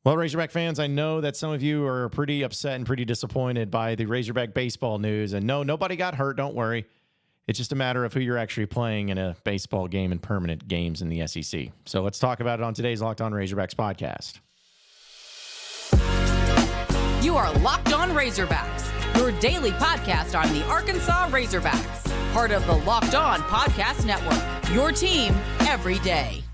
Well, Razorback fans, I know that some of you are pretty upset and pretty disappointed by the Razorback baseball news. And no, nobody got hurt. Don't worry. It's just a matter of who you're actually playing in a baseball game and permanent games in the SEC. So let's talk about it on today's Locked On Razorbacks podcast. You are Locked On Razorbacks, your daily podcast on the Arkansas Razorbacks, part of the Locked On Podcast Network, your team every day.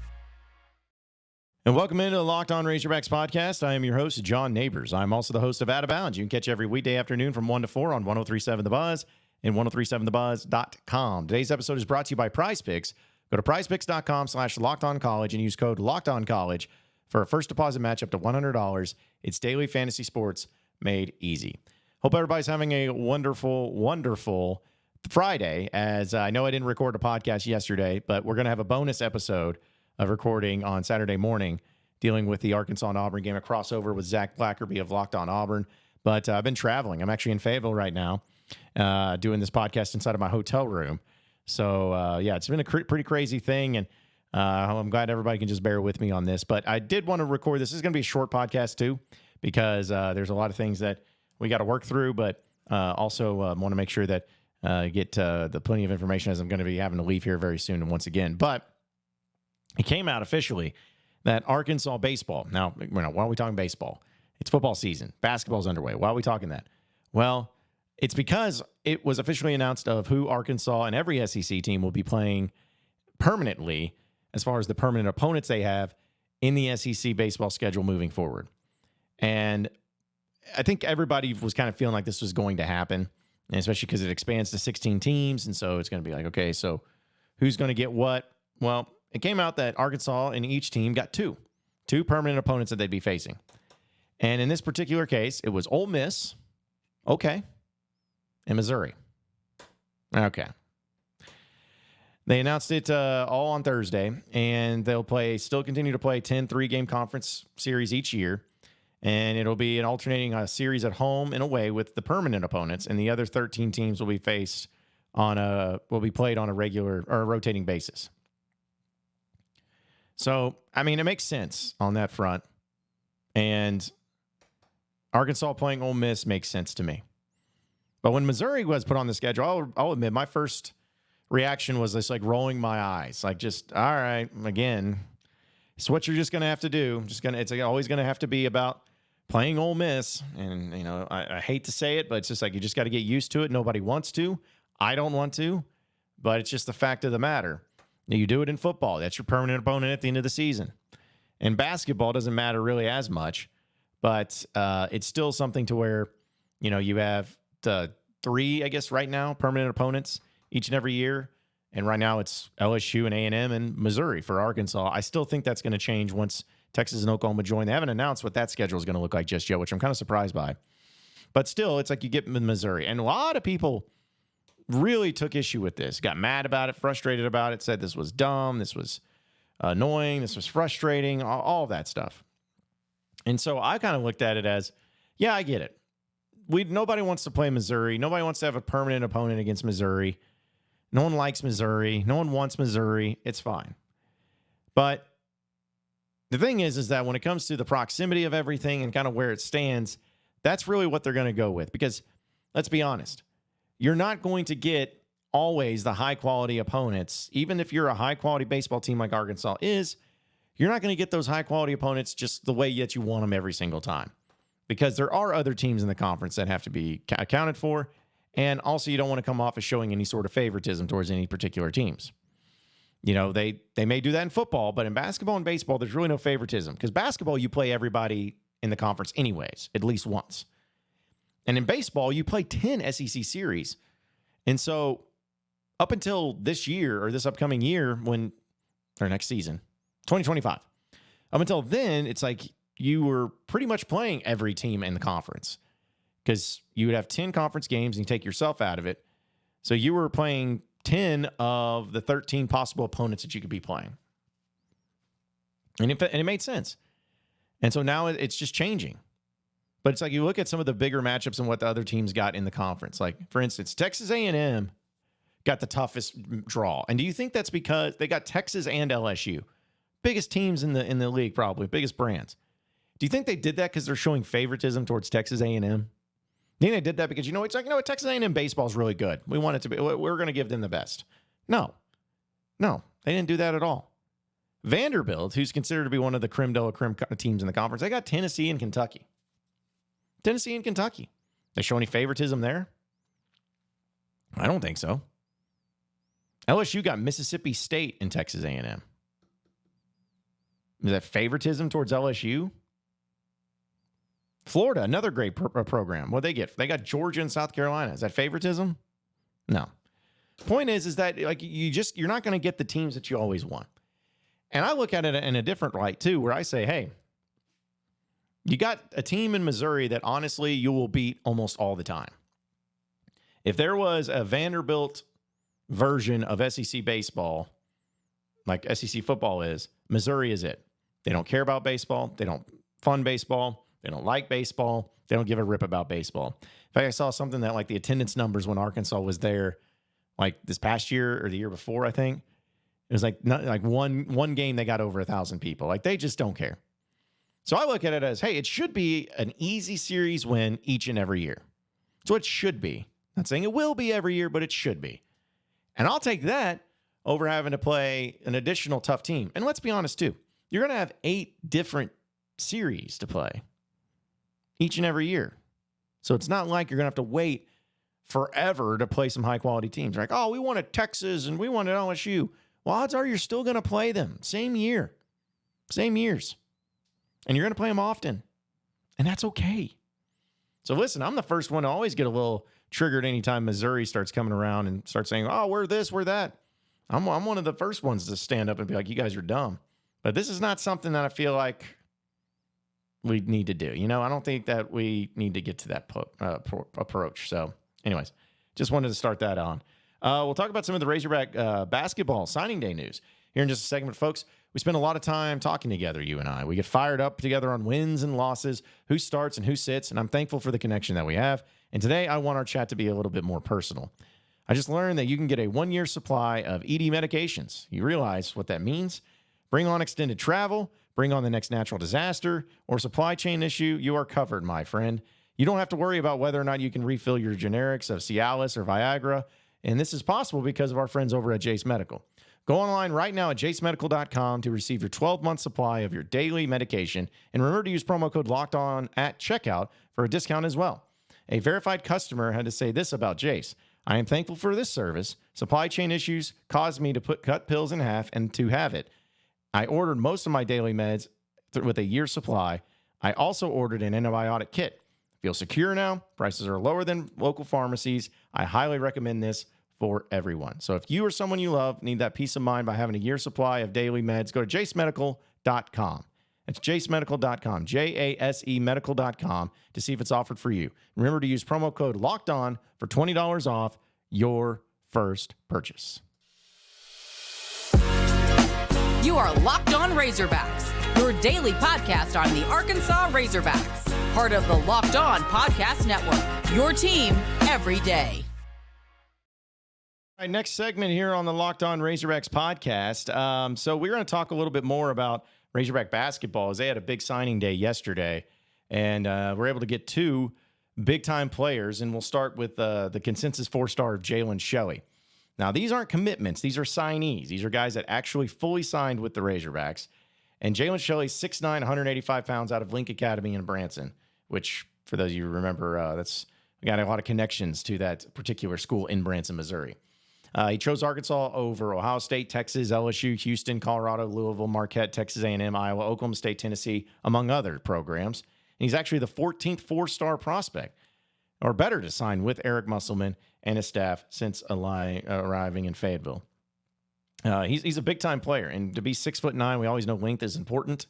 And welcome into the Locked On Razorbacks podcast. I am your host, John Nabors. I'm also the host of Out of Bounds. You can catch every weekday afternoon from 1 to 4 on 103.7 The Buzz and 103.7thebuzz.com. Today's episode is brought to you by PrizePicks. Go to prizepicks.com/LockedOnCollege and use code LockedOnCollege for a first deposit match up to $100. It's daily fantasy sports made easy. Hope everybody's having a wonderful, wonderful Friday, as I know I didn't record a podcast yesterday, but we're going to have a bonus episode of recording on Saturday morning dealing with the Arkansas and Auburn game, a crossover with Zach Blackerby of Locked On Auburn. But I've been traveling. I'm actually in Fayetteville right now doing this podcast inside of my hotel room. So, yeah, it's been a pretty crazy thing, and I'm glad everybody can just bear with me on this. But I did want to record this. This is going to be a short podcast, too, because there's a lot of things that we got to work through, but also want to make sure that get the plenty of information as I'm going to be having to leave here very soon and once again. But it came out officially that Arkansas baseball, now, why are we talking baseball? It's football season. Basketball's underway. Why are we talking that? Well, it's because it was officially announced of who Arkansas and every SEC team will be playing permanently as far as the permanent opponents they have in the SEC baseball schedule moving forward. And I think everybody was kind of feeling like this was going to happen, and especially because it expands to 16 teams. And so it's going to be like, okay, so who's going to get what? Well, it came out that Arkansas and each team got two permanent opponents that they'd be facing. And in this particular case, it was Ole Miss, okay, and Missouri. Okay. They announced it all on Thursday, and they'll still continue to play 10 three-game conference series each year. And it'll be an alternating series at home and away with the permanent opponents, and the other 13 teams will be played on a regular or a rotating basis. So, I mean, it makes sense on that front. And Arkansas playing Ole Miss makes sense to me. But when Missouri was put on the schedule, I'll admit my first reaction was just like rolling my eyes. Like, just, all right, again, it's what you're just going to have to do. It's always going to have to be about playing Ole Miss. And, you know, I hate to say it, but it's just like you just got to get used to it. Nobody wants to. I don't want to. But it's just the fact of the matter. You do it in football. That's your permanent opponent at the end of the season. And basketball doesn't matter really as much, but it's still something to where, you know, you have the three, I guess, right now, permanent opponents each and every year. And right now it's LSU and A&M and Missouri for Arkansas. I still think that's going to change once Texas and Oklahoma join. They haven't announced what that schedule is going to look like just yet, which I'm kind of surprised by. But still, it's like you get Missouri. And a lot of people really took issue with this, got mad about it, frustrated about it, said this was dumb, this was annoying, this was frustrating, all of that stuff. And so I kind of looked at it as, yeah, I get it. Nobody wants to play Missouri. Nobody wants to have a permanent opponent against Missouri. No one likes Missouri. No one wants Missouri. It's fine. But the thing is that when it comes to the proximity of everything and kind of where it stands, that's really what they're going to go with. Because let's be honest, you're not going to get always the high-quality opponents. Even if you're a high-quality baseball team like Arkansas is, you're not going to get those high-quality opponents just the way that you want them every single time. Because there are other teams in the conference that have to be accounted for, and also you don't want to come off as showing any sort of favoritism towards any particular teams. You know, they may do that in football, but in basketball and baseball, there's really no favoritism. Because basketball, you play everybody in the conference anyways, at least once. And in baseball, you play 10 SEC series. And so up until this year or this upcoming year or next season, 2025, up until then, it's like you were pretty much playing every team in the conference because you would have 10 conference games and you take yourself out of it. So you were playing 10 of the 13 possible opponents that you could be playing. And it made sense. And so now it's just changing. But it's like you look at some of the bigger matchups and what the other teams got in the conference. Like, for instance, Texas A&M got the toughest draw. And do you think that's because they got Texas and LSU? Biggest teams in the league, probably. Biggest brands. Do you think they did that because they're showing favoritism towards Texas A&M? Do you think they did that because, it's like, what, Texas A&M baseball is really good. We want it to be, we're going to give them the best. No, they didn't do that at all. Vanderbilt, who's considered to be one of the creme de la creme teams in the conference, they got Tennessee and Kentucky. They show any favoritism there? I don't think so. LSU got Mississippi State and Texas A&M. Is that favoritism towards LSU? Florida, another great program. What they get? They got Georgia and South Carolina. Is that favoritism? No. Point is that like you're not going to get the teams that you always want. And I look at it in a different light too, where I say, hey, you got a team in Missouri that honestly you will beat almost all the time. If there was a Vanderbilt version of SEC baseball, like SEC football is, Missouri is it. They don't care about baseball. They don't fund baseball. They don't like baseball. They don't give a rip about baseball. In fact, I saw something that like the attendance numbers when Arkansas was there, like this past year or the year before, I think it was like one game they got over 1,000 people. Like they just don't care. So I look at it as, hey, it should be an easy series win each and every year. So it should be. Not saying it will be every year, but it should be. And I'll take that over having to play an additional tough team. And let's be honest too. You're going to have 8 different series to play each and every year. So it's not like you're going to have to wait forever to play some high-quality teams. Like, oh, we wanted Texas and we wanted LSU. Well, odds are you're still going to play them. Same year. Same years. And you're going to play them often. And that's okay. So listen, I'm the first one to always get a little triggered anytime Missouri starts coming around and starts saying, oh, we're this, we're that. I'm one of the first ones to stand up and be like, you guys are dumb. But this is not something that I feel like we need to do. I don't think that we need to get to that approach. So anyways, just wanted to start that on. We'll talk about some of the Razorback basketball signing day news here in just a segment, folks. We spend a lot of time talking together, you and I. We get fired up together on wins and losses, who starts and who sits, and I'm thankful for the connection that we have. And today, I want our chat to be a little bit more personal. I just learned that you can get a 1-year supply of ED medications. You realize what that means? Bring on extended travel, bring on the next natural disaster, or supply chain issue, you are covered, my friend. You don't have to worry about whether or not you can refill your generics of Cialis or Viagra, and this is possible because of our friends over at Jace Medical. Go online right now at jacemedical.com to receive your 12-month supply of your daily medication, and remember to use promo code LOCKEDON at checkout for a discount as well. A verified customer had to say this about Jace. I am thankful for this service. Supply chain issues caused me to cut pills in half and to have it. I ordered most of my daily meds with a year's supply. I also ordered an antibiotic kit. Feel secure now. Prices are lower than local pharmacies. I highly recommend this for everyone. So if you or someone you love need that peace of mind by having a year's supply of daily meds, go to jacemedical.com. It's jacemedical.com, J-A-S-E medical.com to see if it's offered for you. Remember to use promo code LOCKEDON for $20 off your first purchase. You are Locked On Razorbacks, your daily podcast on the Arkansas Razorbacks, part of the Locked On Podcast Network, your team every day. All right, next segment here on the Locked On Razorbacks podcast. So we're going to talk a little bit more about Razorback basketball as they had a big signing day yesterday, and we're able to get 2 big-time players, and we'll start with the consensus 4-star of Jalen Shelley. Now, these aren't commitments. These are signees. These are guys that actually fully signed with the Razorbacks. And Jalen Shelley, 6'9", 185 pounds out of Link Academy in Branson, which, for those of you who remember, we got a lot of connections to that particular school in Branson, Missouri. He chose Arkansas over Ohio State, Texas, LSU, Houston, Colorado, Louisville, Marquette, Texas A&M, Iowa, Oklahoma State, Tennessee, among other programs. And he's actually the 14th 4-star prospect, or better to sign with Eric Musselman and his staff since arriving in Fayetteville. He's a big-time player, and to be 6'9", we always know length is important.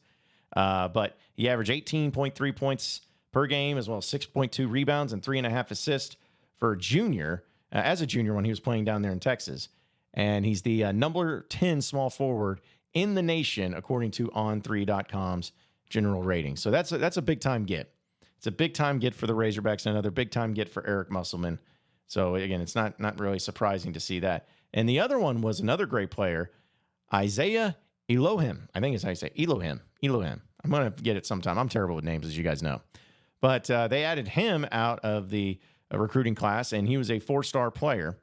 But he averaged 18.3 points per game, as well as 6.2 rebounds and 3.5 assists for a junior. As a junior when he was playing down there in Texas. And he's the number 10 small forward in the nation, according to On3.com's general rating. So that's a big-time get. It's a big-time get for the Razorbacks and another big-time get for Eric Musselman. So, again, it's not really surprising to see that. And the other one was another great player, Isaiah Elohim. I think it's how you say Elohim. I'm going to get it sometime. I'm terrible with names, as you guys know. But they added him out of the recruiting class, and he was a 4-star player.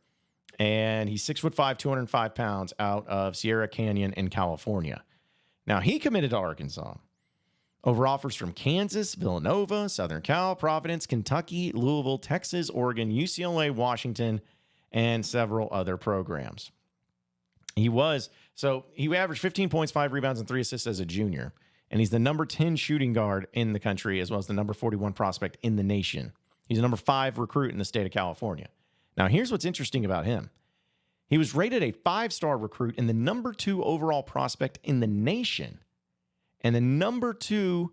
And he's 6'5", 205 pounds out of Sierra Canyon in California. Now, he committed to Arkansas over offers from Kansas, Villanova, Southern Cal, Providence, Kentucky, Louisville, Texas, Oregon, UCLA, Washington, and several other programs. He averaged 15 points, 5 rebounds, and 3 assists as a junior. And he's the number 10 shooting guard in the country, as well as the number 41 prospect in the nation. He's a number 5 recruit in the state of California. Now, here's what's interesting about him. He was rated a 5-star recruit and the number 2 overall prospect in the nation, and the number 2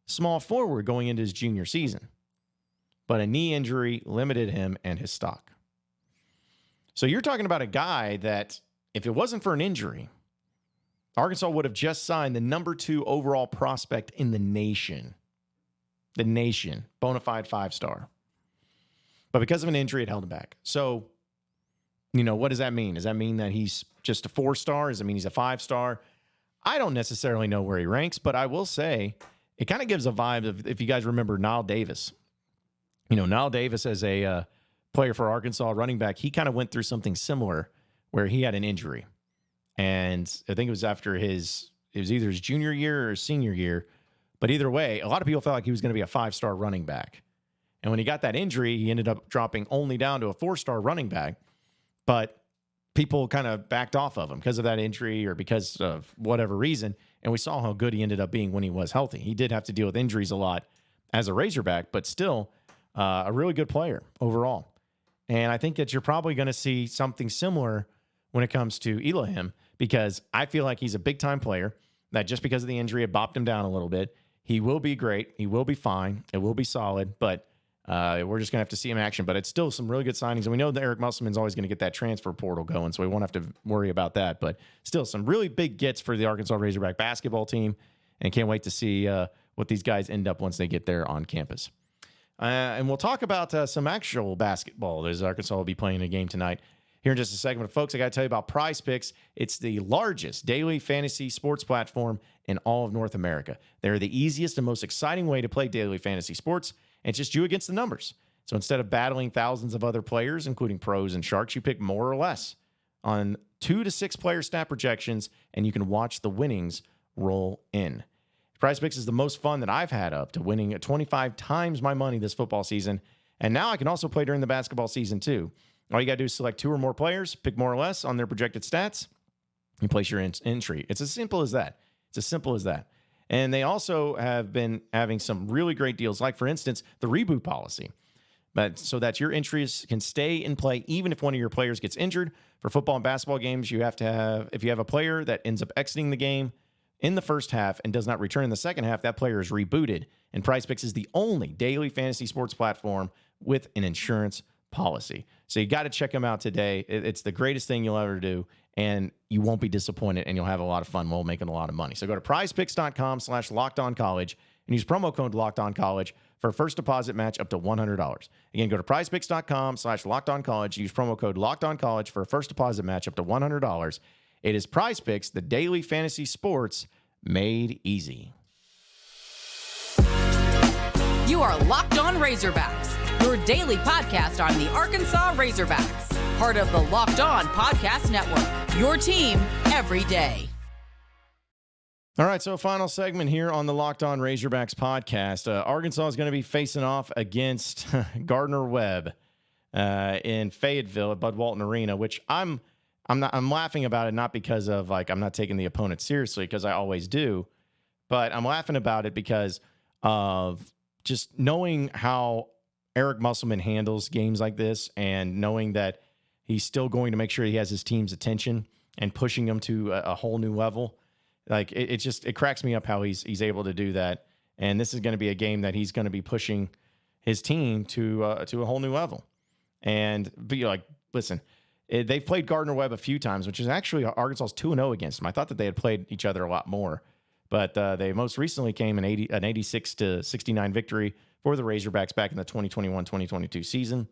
small forward going into his junior season. But a knee injury limited him and his stock. So you're talking about a guy that, if it wasn't for an injury, Arkansas would have just signed the number 2 overall prospect in the nation. The nation, bona fide 5-star. But because of an injury, it held him back. So, what does that mean? Does that mean that he's just a 4-star? Does it mean he's a 5-star? I don't necessarily know where he ranks, but I will say it kind of gives a vibe of, if you guys remember Nile Davis. Nile Davis as a player for Arkansas, running back, he kind of went through something similar where he had an injury. And I think it was after it was either his junior year or his senior year. But either way, a lot of people felt like he was going to be a 5-star running back. And when he got that injury, he ended up dropping only down to a 4-star running back. But people kind of backed off of him because of that injury or because of whatever reason. And we saw how good he ended up being when he was healthy. He did have to deal with injuries a lot as a Razorback, but still a really good player overall. And I think that you're probably going to see something similar when it comes to Elohim, because I feel like he's a big-time player that just because of the injury, it bopped him down a little bit. He will be great. He will be fine. It will be solid, but we're just going to have to see him in action. But it's still some really good signings. And we know that Eric Musselman's always going to get that transfer portal going, so we won't have to worry about that. But still some really big gets for the Arkansas Razorback basketball team, and can't wait to see what these guys end up once they get there on campus. And we'll talk about some actual basketball, as Arkansas will be playing a game tonight. Here in just a segment, folks, I got to tell you about Prize Picks. It's the largest daily fantasy sports platform in all of North America. They're the easiest and most exciting way to play daily fantasy sports. And it's just you against the numbers. So instead of battling thousands of other players, including pros and sharks, you pick more or less on 2 to 6 player stat projections, and you can watch the winnings roll in. Prize Picks is the most fun that I've had, up to winning 25 times my money this football season. And now I can also play during the basketball season too. All you got to do is select 2 or more players, pick more or less on their projected stats, and place your entry. It's as simple as that. It's as simple as that. And they also have been having some really great deals, like, for instance, the reboot policy. But so that your entries can stay in play even if one of your players gets injured. For football and basketball games, you have to have, if you have a player that ends up exiting the game in the first half and does not return in the second half, that player is rebooted. And Prize Picks is the only daily fantasy sports platform with an insurance policy. So you got to check them out today. It's the greatest thing you'll ever do, and you won't be disappointed, and you'll have a lot of fun while making a lot of money. So go to prizepicks.com/lockedoncollege and use promo code lockedoncollege for a first deposit match up to $100. Again, go to prizepicks.com/lockedoncollege, use promo code lockedoncollege for a first deposit match up to $100. It is Prize Picks, the daily fantasy sports made easy. You are Locked On Razorbacks, your daily podcast on the Arkansas Razorbacks, part of the Locked On Podcast Network, your team every day. All right, so final segment here on the Locked On Razorbacks podcast. Arkansas is going to be facing off against Gardner-Webb in Fayetteville at Bud Walton Arena, which I'm laughing about it, not because of, like, I'm not taking the opponent seriously, because I always do, but I'm laughing about it because of just knowing how Eric Musselman handles games like this, and knowing that he's still going to make sure he has his team's attention and pushing them to a whole new level. Like, it cracks me up how he's able to do that. And this is going to be a game that he's going to be pushing his team to a whole new level. And be like, listen, they've played Gardner-Webb a few times, which is actually Arkansas's 2-0 against them. I thought that they had played each other a lot more, but they most recently came an 86-69 victory for the Razorbacks back in the 2021-2022 season.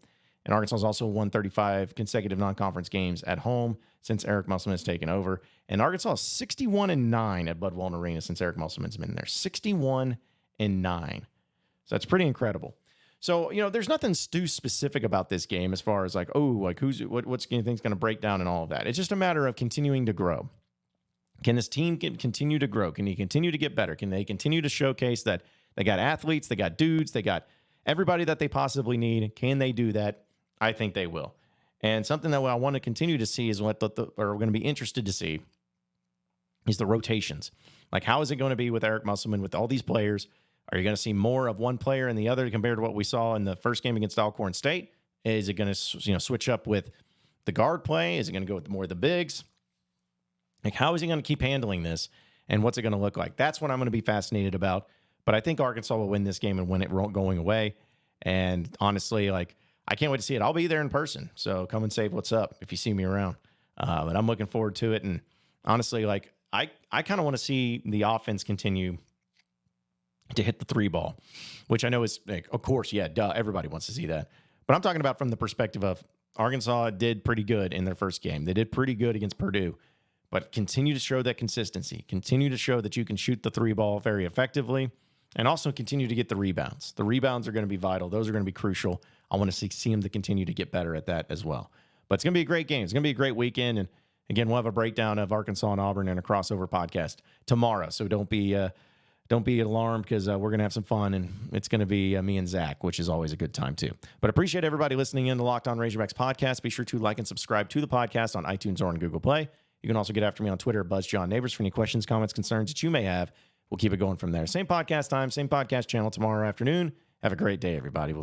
And Arkansas has also won 35 consecutive non-conference games at home since Eric Musselman has taken over. And Arkansas is 61-9 at Bud Walton Arena since Eric Musselman's been there. 61-9. So that's pretty incredible. So, there's nothing too specific about this game as far as what's you think's going to break down and all of that. It's just a matter of continuing to grow. Can this team continue to grow? Can he continue to get better? Can they continue to showcase that they got athletes, they got dudes, they got everybody that they possibly need? Can they do that? I think they will. And something that I want to continue to see is what we're going to be interested to see is the rotations. Like, how is it going to be with Eric Musselman, with all these players? Are you going to see more of one player and the other compared to what we saw in the first game against Alcorn State? Is it going to switch up with the guard play? Is it going to go with more of the bigs? Like, how is he going to keep handling this, and what's it going to look like? That's what I'm going to be fascinated about. But I think Arkansas will win this game and win it going away. And honestly, I can't wait to see it. I'll be there in person, so come and say what's up if you see me around. But I'm looking forward to it. And honestly, I kind of want to see the offense continue to hit the three ball, which I know is, of course, everybody wants to see that. But I'm talking about from the perspective of Arkansas did pretty good in their first game. They did pretty good against Purdue, but continue to show that consistency. Continue to show that you can shoot the three ball very effectively, and also continue to get the rebounds. The rebounds are going to be vital. Those are going to be crucial. I want to see them to continue to get better at that as well. But it's going to be a great game. It's going to be a great weekend. And again, we'll have a breakdown of Arkansas and Auburn and a crossover podcast tomorrow. So don't be alarmed, because we're going to have some fun, and it's going to be me and Zach, which is always a good time too. But appreciate everybody listening in to Locked On Razorbacks podcast. Be sure to like and subscribe to the podcast on iTunes or on Google Play. You can also get after me on Twitter, BuzzJohnNabors, for any questions, comments, concerns that you may have. We'll keep it going from there. Same podcast time, same podcast channel tomorrow afternoon. Have a great day, everybody. We'll